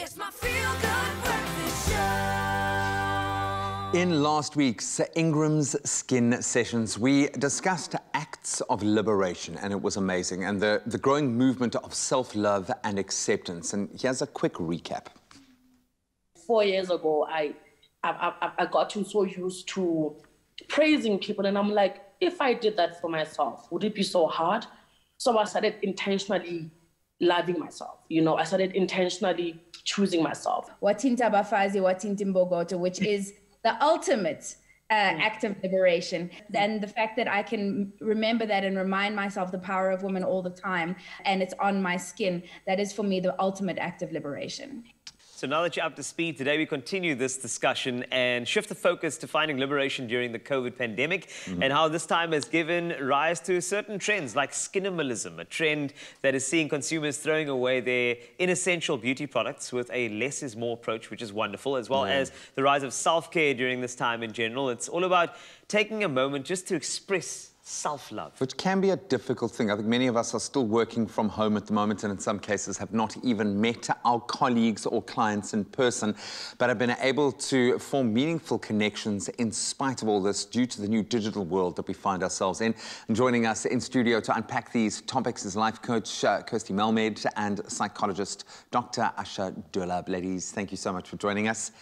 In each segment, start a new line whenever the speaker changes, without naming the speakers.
It's my feel-good breakfast show.
In last week's Ingram's Skin Sessions, we discussed acts of liberation, and it was amazing, and the growing movement of self-love and acceptance. And here's a quick recap.
4 years ago, I got so used to praising people, and I'm like, if I did that for myself, would it be so hard? So I started intentionally loving myself. You know, I started intentionally choosing myself.
Watinta Bafazi, Watinta Mbogoto, which is the ultimate act of liberation. And the fact that I can remember that and remind myself the power of women all the time, and it's on my skin, that is for me the ultimate act of liberation.
So now that you're up to speed, today we continue this discussion and shift the focus to finding liberation during the COVID pandemic and how this time has given rise to certain trends like skinimalism, a trend that is seeing consumers throwing away their inessential beauty products with a less is more approach, which is wonderful, as well as the rise of self-care during this time in general. It's all about taking a moment just to express self-love.
Which can be a difficult thing. I think many of us are still working from home at the moment, and in some cases have not even met our colleagues or clients in person, but have been able to form meaningful connections in spite of all this due to the new digital world that we find ourselves in. And joining us in studio to unpack these topics is life coach Kirsty Melmed and psychologist Dr. Asha Dulab. Ladies, thank you so much for joining us.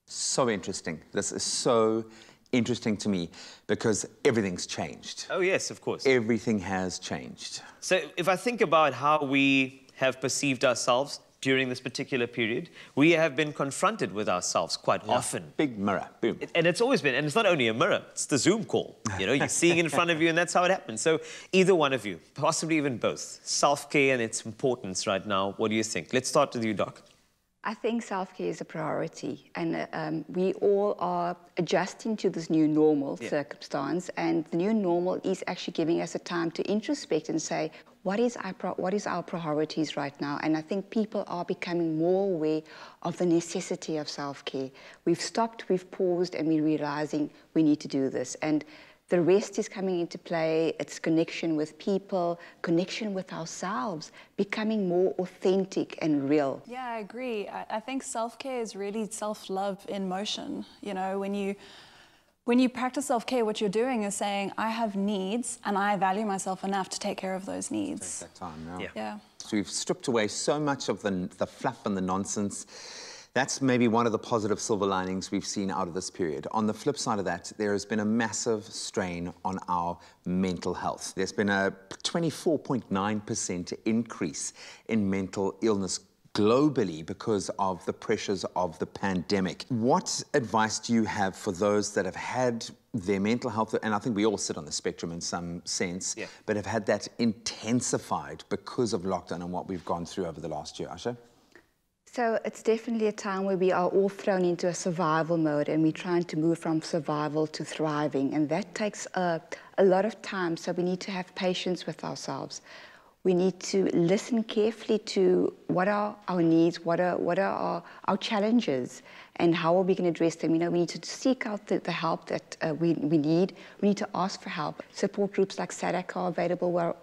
So interesting. This is so interesting to me because everything's changed.
Oh, yes, of course.
Everything has changed.
So if I think about how we have perceived ourselves during this particular period, we have been confronted with ourselves quite often.
Big mirror, boom.
And it's always been, and it's not only a mirror, it's the Zoom call. You know, you're seeing in front of you, and that's how it happens. So either one of you, possibly even both, self-care and its importance right now, what do you think? Let's start with you, Doc.
I think self-care is a priority, and we all are adjusting to this new normal circumstance, and the new normal is actually giving us a time to introspect and say, what is our priorities right now? And I think people are becoming more aware of the necessity of self-care. We've stopped, we've paused, and we're realizing we need to do this. And the rest is coming into play. It's connection with people, connection with ourselves, becoming more authentic and real.
Yeah, I agree. I think self-care is really self-love in motion. You know, when you practice self-care, what you're doing is saying, I have needs and I value myself enough to take care of those needs.
Take that time now.
Yeah.
So we've stripped away so much of the fluff and the nonsense. That's maybe one of the positive silver linings we've seen out of this period. On the flip side of that, there has been a massive strain on our mental health. There's been a 24.9% increase in mental illness globally because of the pressures of the pandemic. What advice do you have for those that have had their mental health, and I think we all sit on the spectrum in some sense, but have had that intensified because of lockdown and what we've gone through over the last year? Asha?
So it's definitely a time where we are all thrown into a survival mode, and we're trying to move from survival to thriving, and that takes a lot of time. So we need to have patience with ourselves. We need to listen carefully to what are our needs, what are our challenges, and how are we going to address them. You know, we need to seek out the help that we need. We need to ask for help. Support groups like SADC are available where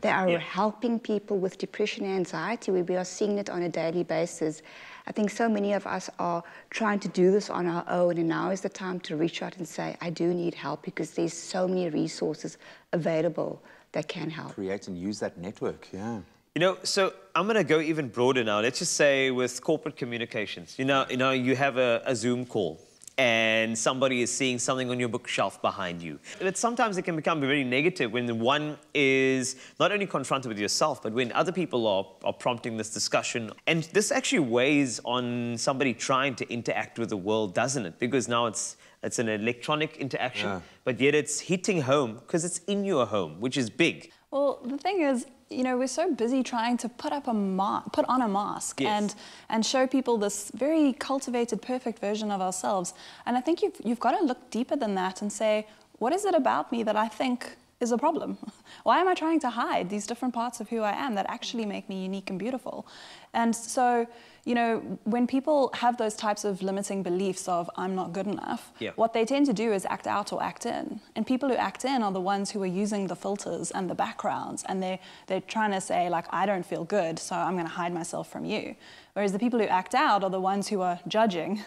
they are helping people with depression and anxiety, where we are seeing it on a daily basis. I think so many of us are trying to do this on our own, and now is the time to reach out and say, I do need help, because there's so many resources available that can help.
Create and use that network, yeah.
You know, so I'm going to go even broader now. Let's just say with corporate communications, you know, you have a Zoom call and somebody is seeing something on your bookshelf behind you. But sometimes it can become very negative when one is not only confronted with yourself, but when other people are prompting this discussion. And this actually weighs on somebody trying to interact with the world, doesn't it? Because now it's an electronic interaction, but yet it's hitting home because it's in your home, which is big.
Well, the thing is, you know, we're so busy trying to put on a mask and show people this very cultivated, perfect version of ourselves. And I think you've got to look deeper than that and say, what is it about me that I think is a problem? Why am I trying to hide these different parts of who I am that actually make me unique and beautiful? And so, you know, when people have those types of limiting beliefs of I'm not good enough, what they tend to do is act out or act in. And people who act in are the ones who are using the filters and the backgrounds, and they're trying to say, like, I don't feel good, so I'm going to hide myself from you. Whereas the people who act out are the ones who are judging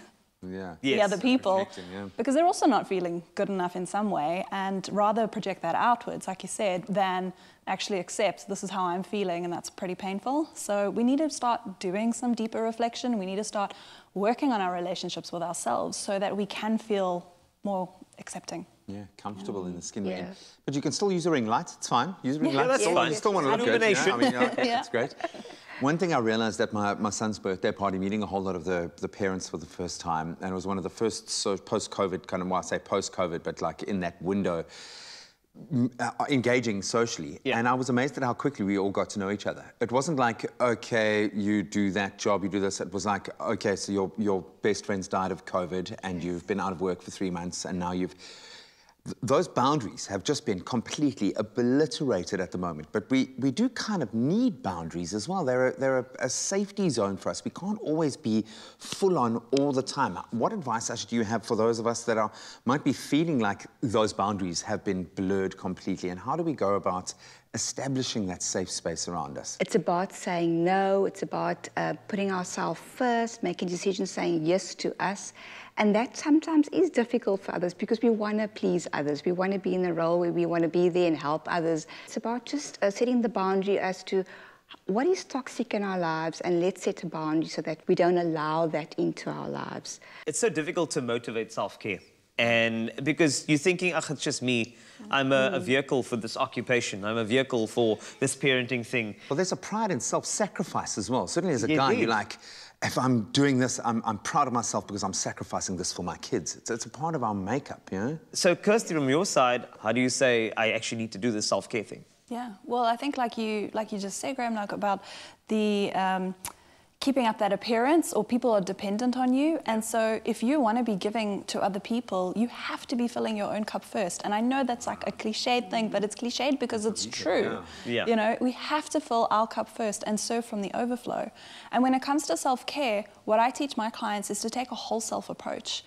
the other people, because they're also not feeling good enough in some way, and rather project that outwards, like you said, than actually accept this is how I'm feeling, and that's pretty painful. So we need to start doing some deeper reflection. We need to start working on our relationships with ourselves so that we can feel more accepting.
Yeah, comfortable in the skin we're in. But you can still use a ring light. It's fine. Use a ring light.
That's fine.
You still want to look good. You know? I mean, that's great. One thing I realized at my son's birthday party, meeting a whole lot of the parents for the first time, and it was one of the first post-COVID, kind of, well, I say post-COVID, but like in that window, engaging socially. And I was amazed at how quickly we all got to know each other. It wasn't like, okay, you do that job, you do this. It was like, okay, so your best friend's died of COVID and you've been out of work for 3 months, and now those boundaries have just been completely obliterated at the moment. But we do kind of need boundaries as well. They're a safety zone for us. We can't always be full on all the time. What advice, Asha, do you have for those of us that might be feeling like those boundaries have been blurred completely? And how do we go about establishing that safe space around us?
It's about saying no. It's about putting ourselves first, making decisions, saying yes to us. And that sometimes is difficult for others because we want to please others. We want to be in the role where we want to be there and help others. It's about just setting the boundary as to what is toxic in our lives, and let's set a boundary so that we don't allow that into our lives.
It's so difficult to motivate self-care. And because you're thinking, oh, it's just me. I'm a vehicle for this occupation. I'm a vehicle for this parenting thing.
Well, there's a pride in self-sacrifice as well. Certainly as a guy, you're like, if I'm doing this, I'm proud of myself because I'm sacrificing this for my kids. It's a part of our makeup, you know? So,
Kirsty, from your side, how do you say, I actually need to do this self-care thing?
Yeah, well, I think like you just said, Graham, like about the keeping up that appearance, or people are dependent on you. And so if you want to be giving to other people, you have to be filling your own cup first. And I know that's like a cliched thing, but it's cliched because it's true. You know, we have to fill our cup first and serve from the overflow. And when it comes to self-care, what I teach my clients is to take a whole self approach.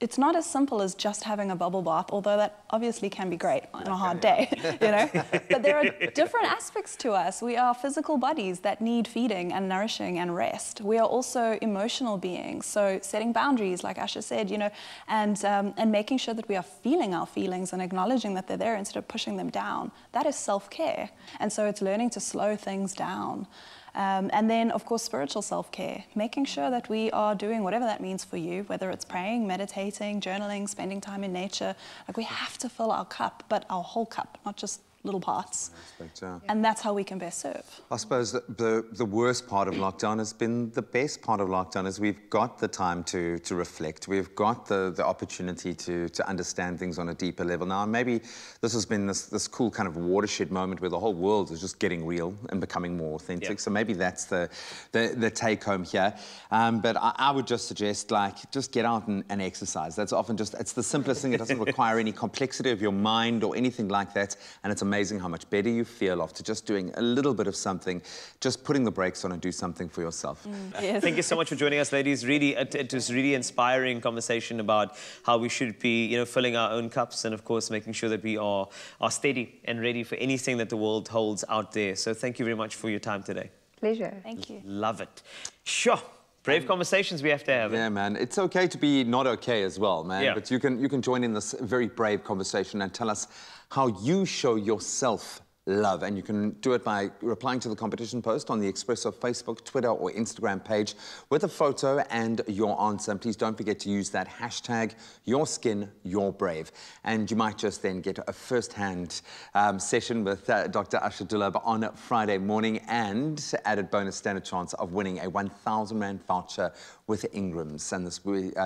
It's not as simple as just having a bubble bath, although that obviously can be great on a hard day, you know? But there are different aspects to us. We are physical bodies that need feeding and nourishing and rest. We are also emotional beings, so setting boundaries, like Asha said, you know, and making sure that we are feeling our feelings and acknowledging that they're there instead of pushing them down. That is self-care. And so it's learning to slow things down. And then, of course, spiritual self-care, making sure that we are doing whatever that means for you, whether it's praying, meditating, journaling, spending time in nature. Like, we have to fill our cup, but our whole cup, not just little parts. And that's how we can best serve.
I suppose the worst part of lockdown has been the best part of lockdown, is we've got the time to reflect. We've got the opportunity to understand things on a deeper level. Now, maybe this has been this cool kind of watershed moment where the whole world is just getting real and becoming more authentic. So maybe that's the take home here. But I would just suggest, like, just get out and exercise. That's often it's the simplest thing. It doesn't require any complexity of your mind or anything like that. And it's amazing how much better you feel after just doing a little bit of something, just putting the brakes on and do something for yourself.
Yes.
Thank you so much for joining us, ladies. Really, it was really inspiring conversation about how we should be, you know, filling our own cups and, of course, making sure that we are steady and ready for anything that the world holds out there. So thank you very much for your time today.
Pleasure.
Thank you.
Love it. Sure. Brave conversations we have to have.
Yeah, man. It's okay to be not okay as well, man.
Yeah.
But you can join in this very brave conversation and tell us how you show yourself love. And you can do it by replying to the competition post on the Expresso Facebook, Twitter or Instagram page with a photo and your answer. And please don't forget to use that hashtag, #YourSkinYourBrave. And you might just then get a first-hand session with Dr. Asha Dulab on Friday morning, and added bonus standard chance of winning a 1,000 Rand voucher with Ingram's. And this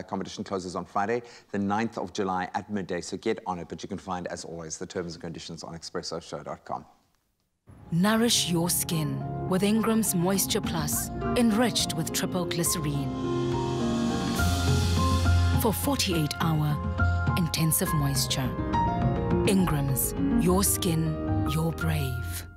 competition closes on Friday, the 9th of July at midday. So get on it. But you can find, as always, the terms and conditions on ExpressoShow.com.
Nourish your skin with Ingram's Moisture Plus, enriched with triple glycerine. For 48-hour intensive moisture. Ingram's, your skin, your brave.